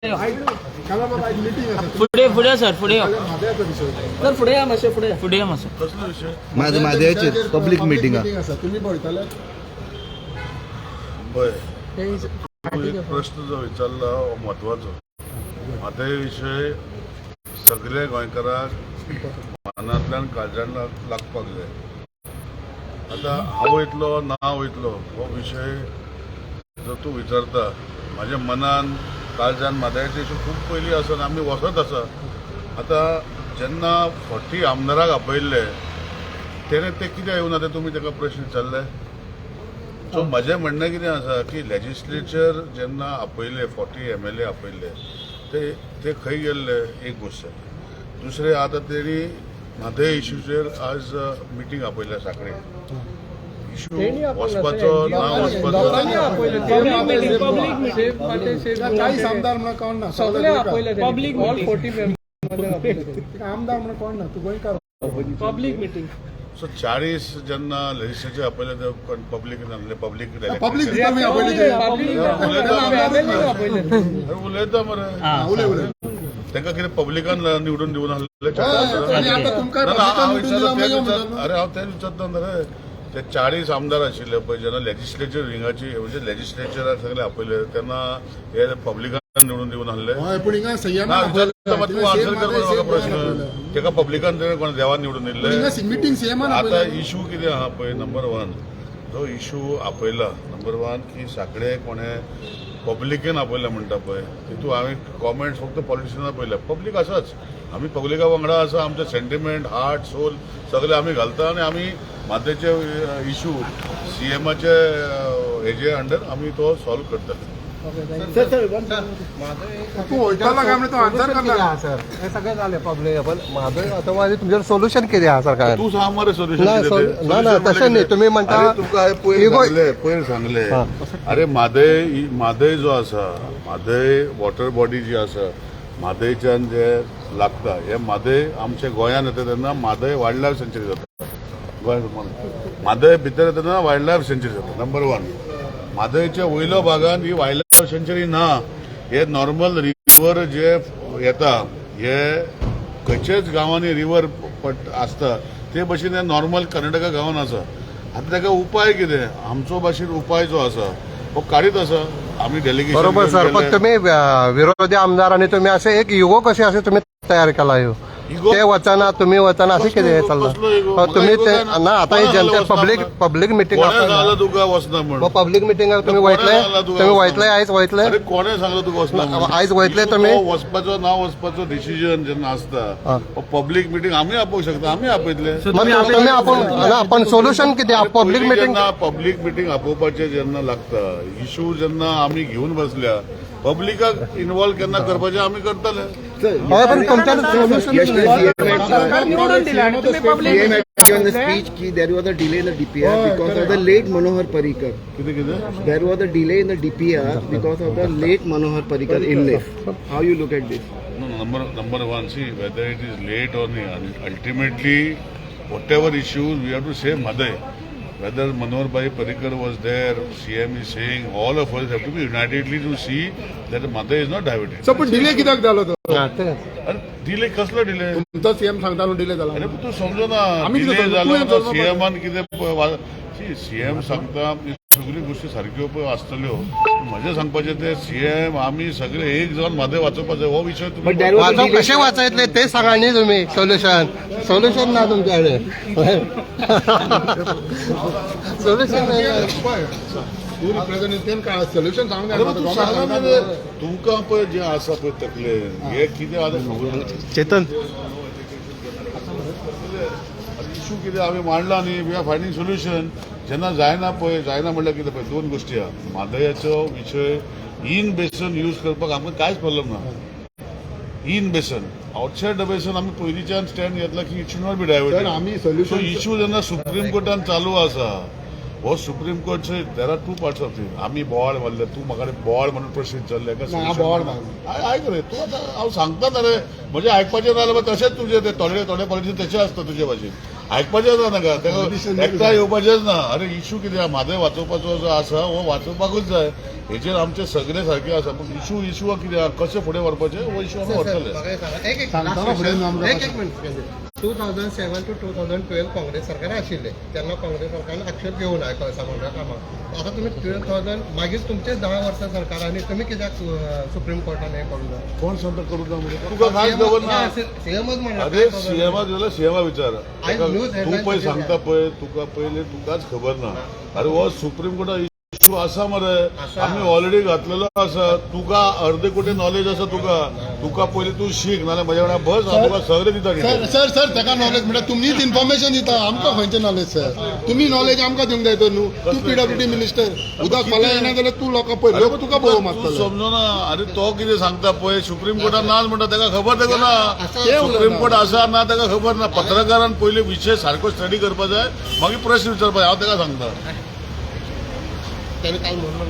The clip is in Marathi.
पुढे सर पुढे सर पुढे या मातशे पुढे या मातशे कसलो विषय माझ्याची पब्लिक मिटींग तुम्ही पळयताले बय एक प्रश्न जो विचारला हो म्हत्वाचो म्हादय विशय सगळे गोंयकारांक मनांतल्यान काळजान लागपाक जाय. आतां हांव वयतलो ना वयतलो हो विशय जो तूं विचारता म्हाज्या मनान काळजान म्हादयाचे इशू खूब पयलीं आसा आमी वचत आसा. आतां जेन्ना 40 आमदाराक आपयल्ले तेणे ते कित्याक येवना ते तुमी ताका प्रश्न विचारले. सो म्हजें म्हणणें कितें आसा की लेजिस्लेचर जेन्ना आपयले 40 MLA आपयले ते खंय गेल्ले एक गोश्ट. दुसरें आतां तेणी म्हादय इशूचेर आज मिटींग आपयल्या सांखळे. इशू वचपाचो ना वचपाचो चाळीस आमदार म्हणून कोण ना पब्लिक आमदार म्हणून कोण ना तू गोंयकार पब्लिक मिटींग. सो 40 जेन्ना लेजिस्लेचर आपयले ते पब्लीक उलयता मरे तांकां कितें पब्लिकान निवडून दिवन आहले. अरे हांव तेच विचारता रे ते 40 आमदार आशिल्ले पळय जेन्ना लेजिस्लेचर विंगाची म्हणजे लेजिस्लेचराक सगळे आपयले तेन्ना हे पब्लिकान निवडून दिवन आहले. तूं आन्सर कर म्हाका प्रश्न ताका पब्लिकान कोण देवान निवडून दिल्ले. आतां इशू कितें आहा पळय नंबर 1 जो इशू आपयला नंबर 1 की सांखळे कोणे पब्लिकेन आपयला म्हणटा पळय तितून हांवें कॉमेंट्स फक्त पॉलिटिशियनां पळयल्या. पब्लीक आसाच आमी पब्लिका वांगडा आसा. आमचे सेंटिमेंट हार्ट सोल सगळे आमी घालता आनी आमी म्हादयचे इशू CMचे हेजे अंडर आमी तो सॉल्व करतले. तू वयतालो काय म्हणून तो आन्सर करता सर हे सगळे झाले पब्लिक पण माझं आता माझे तुमचे सोल्युशन कितें आहा सरकार. तू सांग मरे सोल्युशन ना तशें न्ही तुमी म्हणटा तुका पयर सांगले अरे म्हादय जो आसा म्हादय वॉटर बॉडी जी आसा म्हादयच्यान जे लागता हे म्हादय आमच्या गोंयांत येता तेन्ना म्हादय वायल्ड लायफ सेंच्युरी जाता. गोंय म्हादय भितर येता तेन्ना वायल्ड लायफ सेंच्युरी जाता. नंबर 1 म्हादयच्या वयल्या भागांत ही वायल्ड लायफ सेंच्युरी ना. हे नॉर्मल रिवर जे येता हे खंयचेच गांवांनी रिवर आसता ते भशेन हे नॉर्मल कर्नाटका गांवांत आसा. आतां ताका उपाय कितें आमचो भाशेन उपाय जो आसा हो काडीत आसा. आमी डेलिगेशन बरोबर सर पण तुम्ही विरोधी आमदार आणि तुम्ही असे एक युवक कसे असे तुम्ही तयार केला ते वचना तुम्ही वचना असे किती चाललं तुम्ही ते ना आता ही जनता पब्लिक मिटिंग तुका वचना म्हणून पब्लिक मिटिंग तुम्ही वयतले आयज वयतले कोणे सांगलं तुका वचना आयज वयतले तुम्ही वचपाचो ना वचपाचो डिसिजन जेन्ना आसता पब्लिक मिटिंग आमी आपोवंक शकता आमी आपयतले. आपण सोल्युशन किती पब्लिक मिटिंग आपोवपाचें जेन्ना लागता इशू जेन्ना आमी घेवन बसल्या पब्लिकाक इन्वॉल्व केन्ना करपाचें आमी करतले. पण तुमच्या on the speech ki there was a delay in the DPR because of the late Manohar Parrikar. There was a delay in the DPR because of the late Manohar Parrikar illness. How you look at this? No, number 1, see whether it is late or not. Ultimately, whatever issues we have to say Madai. Whether Manohar Bhai Parrikar was there, CM is saying, all of us have to be unitedly to see that Madai is not diverted. So, but delay कित्याक जालो तो? डिले कसलो डिले? तुमचो CM सांगतालो डिले जाला. अरे तू समजो ना डिले जालो तो CMन कितें CM सांगता सगळी गोष्टी सारक्यो पळय आसतल्यो. म्हजें सांगपाचें ते CM आमी सगळे एक जावन म्हादय वाचोवपाचो हो विशय तुम्ही कशें वाचयतले ते सांगा न्ही तुमी सोल्युशन ना तुमच्या कडेन सोल्युशन सोल्युशन तुमकां पळय जे आसा पळय तकले हे कितें आतां चेतन इशू कितें आमी मांडला न्ही वी आर फायंडींग सोल्युशन. जेन्ना जायना म्हणल्यार कितें पळय 2 गोश्टी आहा. म्हादयाचो विशय इन बेसन यूज करपाक आमकां कांयच प्रॉब्लेम ना. In basin outside the basin आमी पयलींच्यान स्टँड घेतला की it should not be diverted. आमी सोल्युशन इशू जेन्ना सुप्रीम कोर्टान चालू आसा हो सुप्रीम कोर्टचे there are 2 parts of it. आमी बोवाळ मारले तूं म्हाका बोवाळ म्हणून प्रश्न विचारले बोवाळ आयक रे तूं आतां हांव सांगता ना रे म्हणजे आयकपाचें ना जाल्यार तशेंच तुजें ते थोडे पॉलिटिशन तशें आसता तुजे भाशेन आयकपाचें ना नाका तेका एकठांय येवपाचेंच ना. अरे इशू कितें म्हादय वाचोवपाचो जो आसा हो वाचोवपाकूच जाय. हेचेर आमचे सगळे सारखे आसा पूण इशू कित्याक कशें फुडें व्हरपाचें हो इशू आमी व्हरतले. एक मिनिट 2007 to 2012 काँग्रेस सरकार आशिल्ले तेन्ना काँग्रेस सरकारान आक्षेप घेवून आहे कोळसा कामाक. आता तुम्ही 2000 मागीर तुमचे 10 वर्सां सरकारांनी तुम्ही कित्याक सुप्रीम कोर्टान हें करूं ना? कोण सांगता करूं ना म्हणजे तुका कांयच खबर ना. सीएमच म्हणा अरे सीएमा गेल्यार सीएमा विचार आज न्यूज तूं हेडलायन पळय कितें सांगता पळय तुका पयलीं तुकाच खबर ना. अरे हो सुप्रीम कोर्टात इशू आसा मरे आमी ऑलरेडी घातलेलो आसा. तुका अर्दे कोटी नॉलेज आसा तुका पयलीं तूं शीक नाल्यार म्हज्या वांगडा बस हांव तुका सगळें दिता कितें. सर ताका नॉलेज म्हणटा तुमीच इन्फॉर्मेशन दिता आमकां खंयचें नॉलेज सर तुमी नॉलेज आमकां दिवंक जाय तर न्हू. तूं PWD मिनिस्टर उदक फाल्यां येना जाल्यार तूं लोकां पळय लोक तुका भोव तूं मारतलो. समजना. अरे तो कितें सांगता पळय सुप्रीम कोर्टान नाच म्हणटा ताका खबर तेका ना. सुप्रीम कोर्ट आसा ना ताका खबर ना. पत्रकारान पयलीं विशय सारको स्टडी करपा जाय मागीर प्रश्न विचारपा जाय हांव ताका सांगता. त्यांनी काल म्हणून